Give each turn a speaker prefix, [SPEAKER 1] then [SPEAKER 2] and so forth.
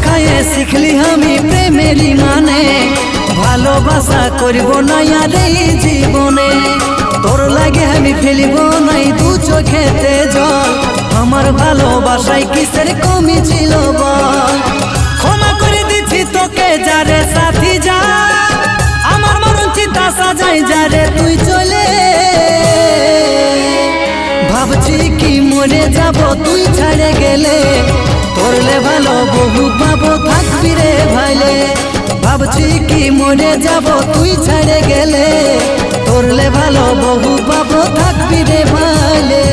[SPEAKER 1] খায়ে শিখলি আমি প্রেমেরই মানে ভালোবাসা করব না আর এই জীবনে তোর লাগে আমি ফেলিব নাই দু চোখেতে জল আমার ভালোবাসায় কিসের কমি ছিল বল ক্ষমা করে দিচ্ছি তোকে যারে সাথী যা আমার মরণ চিন্তা সাজাই যারে তুই চলে ভাবছি কি মরে যাব তুই ছাড়ে গেলে তোরলে ভালো বহু পাবো থাকবি রে ভাইলে ভাবছি কি মরে যাব তুই ছাড়ে গেলে তোরলে ভালো বহু পাবো থাকবি রে ভাইলে।